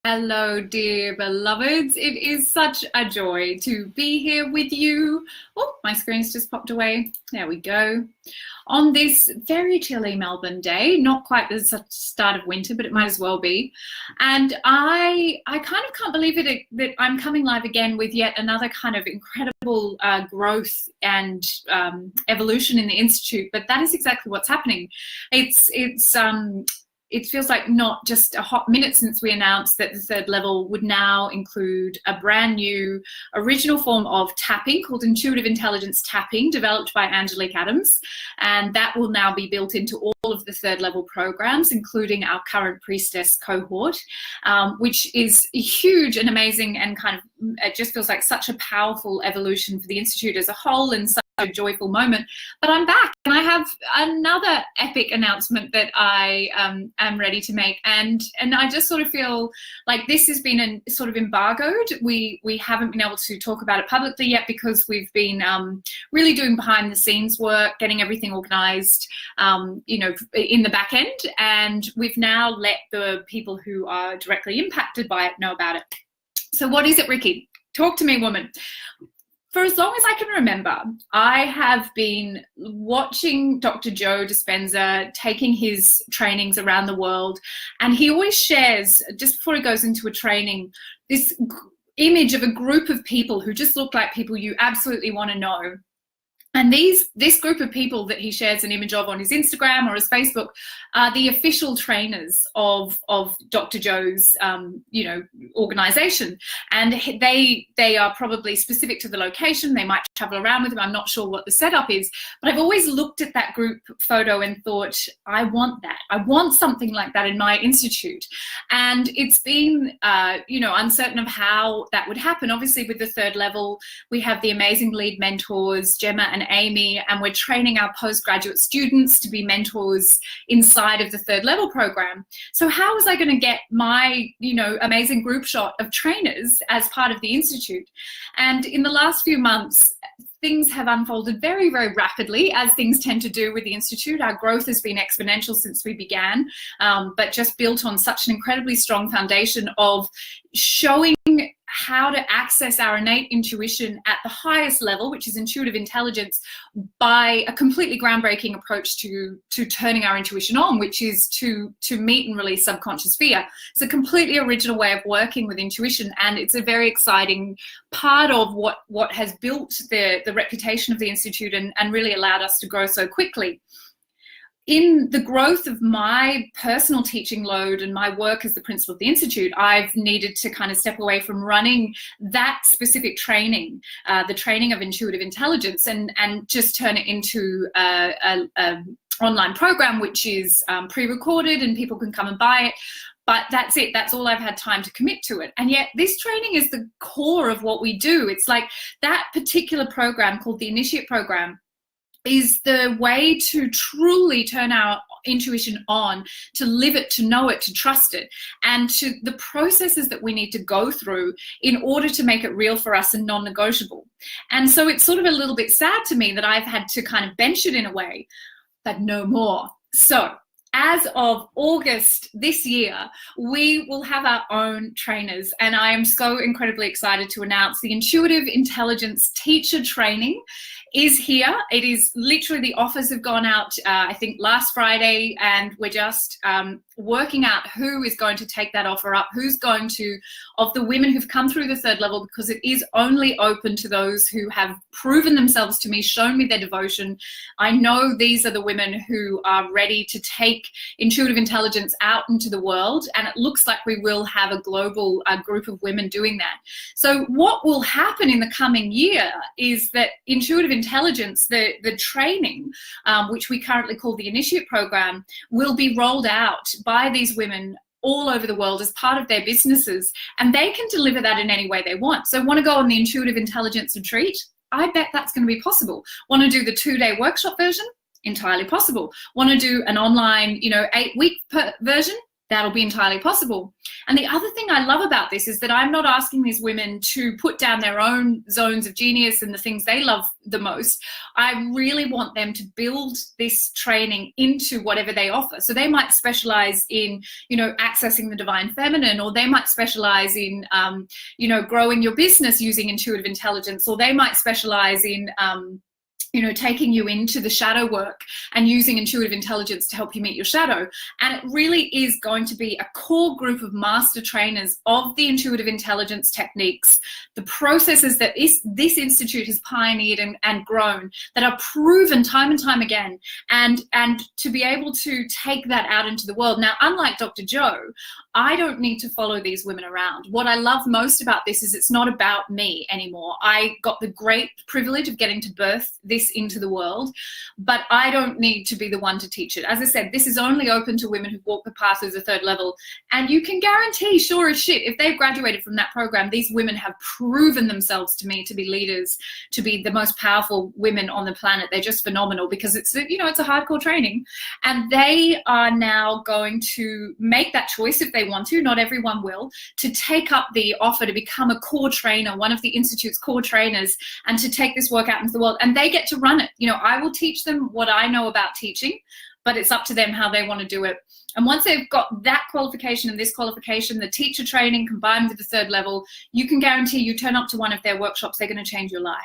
Hello, dear beloveds. It is such a joy to be here with you. Oh, my screen's just popped away. There we go. On this very chilly Melbourne day, not quite the start of winter, but it might as well be. And I kind of can't believe it that I'm coming live again with yet another kind of incredible growth and evolution in the Institute. But that is exactly what's happening. It feels like not just a hot minute since we announced that the third level would now include a brand new original form of tapping called Intuitive Intelligence Tapping, developed by Angelique Adams. And that will now be built into all of the third level programs, including our current priestess cohort, which is huge and amazing, and kind of, it just feels like such a powerful evolution for the Institute as a whole, and such a joyful moment. But I'm back and I have another epic announcement that I am ready to make, and I just sort of feel like this has been sort of embargoed. We haven't been able to talk about it publicly yet because we've been really doing behind the scenes work, getting everything organized, in the back end, and we've now let the people who are directly impacted by it know about it. So what is it, Ricky? Talk to me, woman. For as long as I can remember, I have been watching Dr. Joe Dispenza taking his trainings around the world, and he always shares, just before he goes into a training, this image of a group of people who just look like people you absolutely want to know. And this group of people that he shares an image of on his Instagram or his Facebook are the official trainers of Dr. Joe's, organization. And they are probably specific to the location. They might travel around with him. I'm not sure what the setup is, but I've always looked at that group photo and thought, I want that. I want something like that in my institute. And it's been, uncertain of how that would happen. Obviously, with the third level, we have the amazing lead mentors, Gemma and Amy, and we're training our postgraduate students to be mentors inside of the third level program. So how was I going to get my, amazing group shot of trainers as part of the Institute? And in the last few months, things have unfolded very, very rapidly, as things tend to do with the Institute. Our growth has been exponential since we began, but just built on such an incredibly strong foundation of showing how to access our innate intuition at the highest level, which is intuitive intelligence, by a completely groundbreaking approach to turning our intuition on, which is to meet and release subconscious fear. It's a completely original way of working with intuition, and it's a very exciting part of what has built the reputation of the Institute and really allowed us to grow so quickly. In the growth of my personal teaching load and my work as the principal of the Institute, I've needed to kind of step away from running that specific training, the training of intuitive intelligence, and just turn it into an online program, which is pre-recorded and people can come and buy it. But that's it. That's all I've had time to commit to it. And yet this training is the core of what we do. It's like that particular program called the Initiate Program is the way to truly turn our intuition on, to live it, to know it, to trust it, and to the processes that we need to go through in order to make it real for us and non-negotiable. And so it's sort of a little bit sad to me that I've had to kind of bench it in a way, but no more. So as of August this year, we will have our own trainers, and I am so incredibly excited to announce the Intuitive Intelligence Teacher Training is here. It is literally, the offers have gone out, I think last Friday, and we're just working out who is going to take that offer up, who's going to, of the women who've come through the third level, because it is only open to those who have proven themselves to me, shown me their devotion. I know these are the women who are ready to take intuitive intelligence out into the world, and it looks like we will have a global group of women doing that. So what will happen in the coming year is that intuitive intelligence, the training, which we currently call the Initiate Program, will be rolled out by these women all over the world as part of their businesses, and they can deliver that in any way they want. So want to go on the Intuitive Intelligence Retreat? I bet that's going to be possible. Want to do the 2-day workshop version? Entirely possible. Want to do an online, 8-week version? that'll be entirely possible. And the other thing I love about this is that I'm not asking these women to put down their own zones of genius and the things they love the most. I really want them to build this training into whatever they offer. So they might specialize in, accessing the divine feminine, or they might specialize in, growing your business using intuitive intelligence, or they might specialize in, taking you into the shadow work and using intuitive intelligence to help you meet your shadow. And it really is going to be a core group of master trainers of the intuitive intelligence techniques, the processes that this institute has pioneered and grown, that are proven time and time again, and to be able to take that out into the world. Now, unlike Dr. Joe, I don't need to follow these women around. What I love most about this is it's not about me anymore. I got the great privilege of getting to birth this into the world, but I don't need to be the one to teach it. As I said, this is only open to women who've walked the path of the third level, and you can guarantee, sure as shit, if they've graduated from that program, these women have proven themselves to me to be leaders, to be the most powerful women on the planet. They're just phenomenal because it's a hardcore training, and they are now going to make that choice if they want to. Not everyone will, to take up the offer to become a core trainer, one of the Institute's core trainers, and to take this work out into the world. And they get to run it. I will teach them what I know about teaching, but it's up to them how they want to do it. And once they've got that qualification and this qualification, the teacher training combined with the third level, you can guarantee you turn up to one of their workshops, they're going to change your life.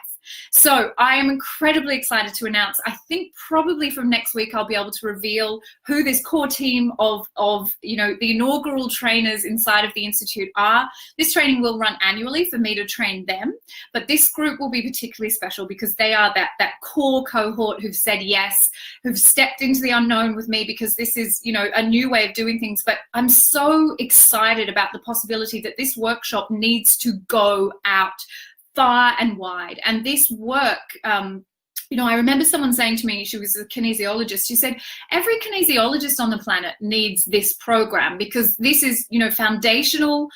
So I am incredibly excited to announce, I think probably from next week, I'll be able to reveal who this core team of the inaugural trainers inside of the Institute are. This training will run annually for me to train them, but this group will be particularly special because they are that core cohort who've said yes, who've stepped into the unknown with me, because this is, a new way of doing things. But I'm so excited about the possibility that this workshop needs to go out far and wide. And this work, I remember someone saying to me, she was a kinesiologist, she said, every kinesiologist on the planet needs this program because this is, foundational,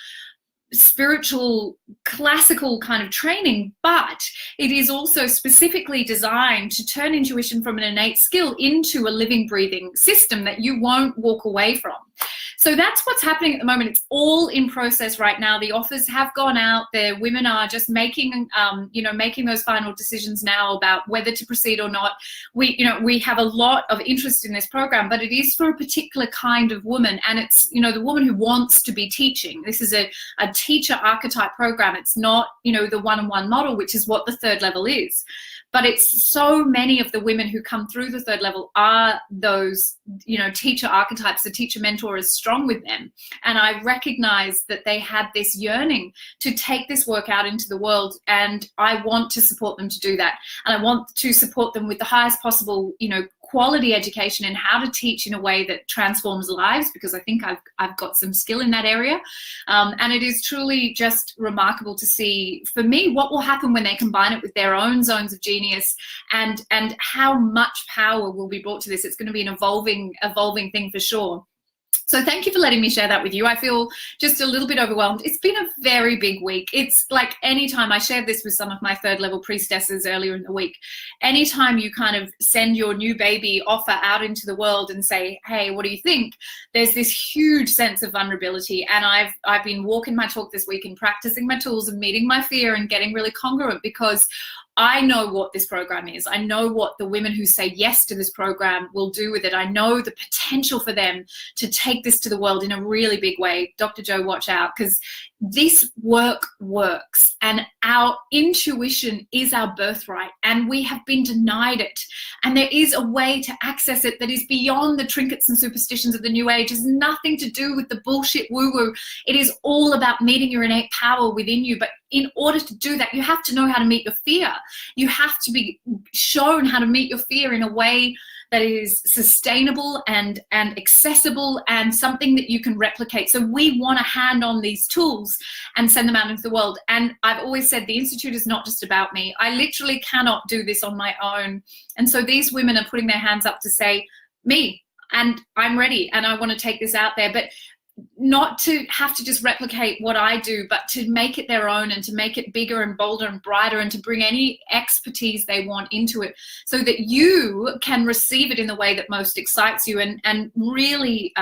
spiritual, classical kind of training, but it is also specifically designed to turn intuition from an innate skill into a living, breathing system that you won't walk away from. So that's what's happening at the moment. It's all in process right now. The offers have gone out. The women are just making those final decisions now about whether to proceed or not. We have a lot of interest in this program, but it is for a particular kind of woman, and it's, the woman who wants to be teaching. This is a teacher archetype program. It's not, the one-on-one model, which is what the third level is. But it's so many of the women who come through the third level are those, teacher archetypes. The teacher mentor is strong with them. And I recognize that they had this yearning to take this work out into the world. And I want to support them to do that. And I want to support them with the highest possible, quality education in how to teach in a way that transforms lives, because I think I've got some skill in that area. And it is truly just remarkable to see, for me, what will happen when they combine it with their own zones of genius, and how much power will be brought to this. It's going to be an evolving thing for sure. So thank you for letting me share that with you. I feel just a little bit overwhelmed. It's been a very big week. It's like anytime I shared this with some of my third level priestesses earlier in the week, anytime you kind of send your new baby offer out into the world and say, hey, what do you think? There's this huge sense of vulnerability. And I've been walking my talk this week and practicing my tools and meeting my fear and getting really congruent, because I know what this program is. I know what the women who say yes to this program will do with it. I know the potential for them to take this to the world in a really big way. Dr. Joe, watch out, because this work works, and our intuition is our birthright, and we have been denied it. And there is a way to access it that is beyond the trinkets and superstitions of the new age. It has nothing to do with the bullshit woo-woo. It is all about meeting your innate power within you. But in order to do that, you have to know how to meet your fear. You have to be shown how to meet your fear in a way that is sustainable and accessible and something that you can replicate. So we want to hand on these tools and send them out into the world. And I've always said the Institute is not just about me. I literally cannot do this on my own. And so these women are putting their hands up to say, me, and I'm ready, and I want to take this out there. But not to have to just replicate what I do, but to make it their own and to make it bigger and bolder and brighter and to bring any expertise they want into it so that you can receive it in the way that most excites you and really,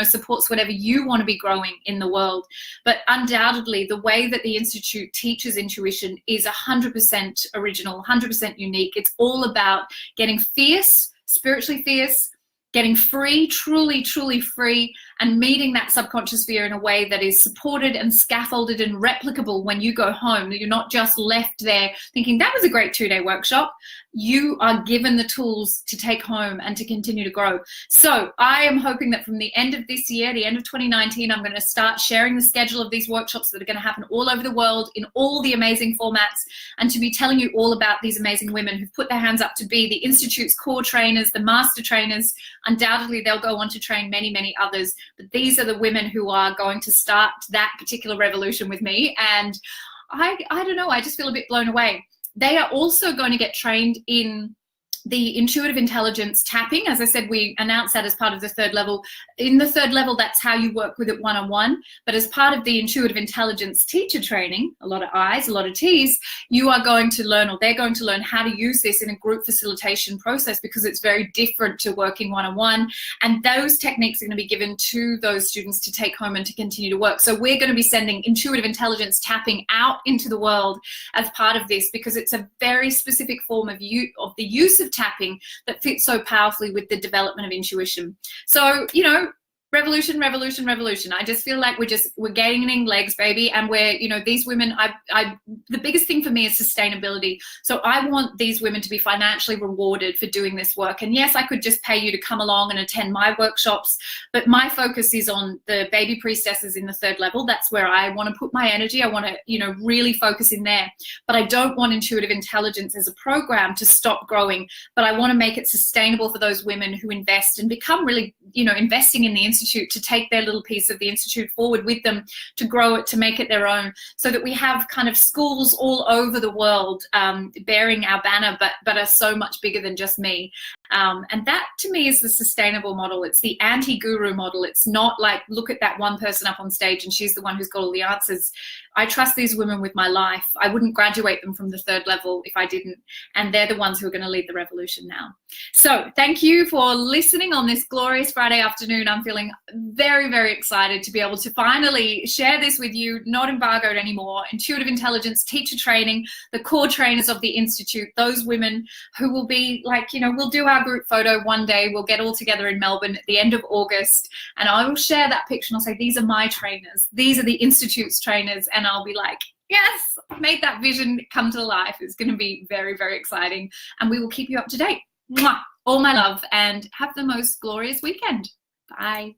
supports whatever you want to be growing in the world. But undoubtedly, the way that the Institute teaches intuition is 100% original, 100% unique. It's all about getting fierce, spiritually fierce, getting free, truly, truly free, and meeting that subconscious fear in a way that is supported and scaffolded and replicable when you go home. You're not just left there thinking, that was a great 2-day workshop. You are given the tools to take home and to continue to grow. So I am hoping that from the end of this year, the end of 2019, I'm going to start sharing the schedule of these workshops that are going to happen all over the world in all the amazing formats, and to be telling you all about these amazing women who've put their hands up to be the Institute's core trainers, the master trainers. Undoubtedly, they'll go on to train many, many others. But these are the women who are going to start that particular revolution with me. And I don't know, I just feel a bit blown away. They are also going to get trained in the intuitive intelligence tapping. As I said, we announced that as part of the 3rd level. In the 3rd level, that's how you work with it one-on-one. But as part of the intuitive intelligence teacher training, a lot of I's, a lot of T's, you are going to learn, or they're going to learn, how to use this in a group facilitation process, because it's very different to working one-on-one. And those techniques are going to be given to those students to take home and to continue to work. So we're going to be sending intuitive intelligence tapping out into the world as part of this, because it's a very specific form of the use of tapping that fits so powerfully with the development of intuition. So, revolution, revolution, revolution. I just feel like we're gaining legs, baby. And we're, these women, the biggest thing for me is sustainability. So I want these women to be financially rewarded for doing this work. And yes, I could just pay you to come along and attend my workshops, but my focus is on the baby priestesses in the 3rd level. That's where I want to put my energy. I want to, really focus in there. But I don't want intuitive intelligence as a program to stop growing, but I want to make it sustainable for those women who invest and become really, investing in the Institute, to take their little piece of the Institute forward with them, to grow it, to make it their own, so that we have kind of schools all over the world bearing our banner, but are so much bigger than just me. And that, to me, is the sustainable model. It's the anti-guru model. It's not like, look at that one person up on stage and she's the one who's got all the answers. I trust these women with my life. I wouldn't graduate them from the 3rd level if I didn't. And they're the ones who are going to lead the revolution now. So thank you for listening on this glorious Friday afternoon. I'm feeling very, very excited to be able to finally share this with you, not embargoed anymore. Intuitive intelligence teacher training, the core trainers of the Institute, those women who will be like, we'll do our group photo one day. We'll get all together in Melbourne at the end of August, and I will share that picture and I'll say, these are my trainers. These are the Institute's trainers. And I'll be like, yes, made that vision come to life. It's going to be very, very exciting. And we will keep you up to date. Mwah! All my love, and have the most glorious weekend. Bye.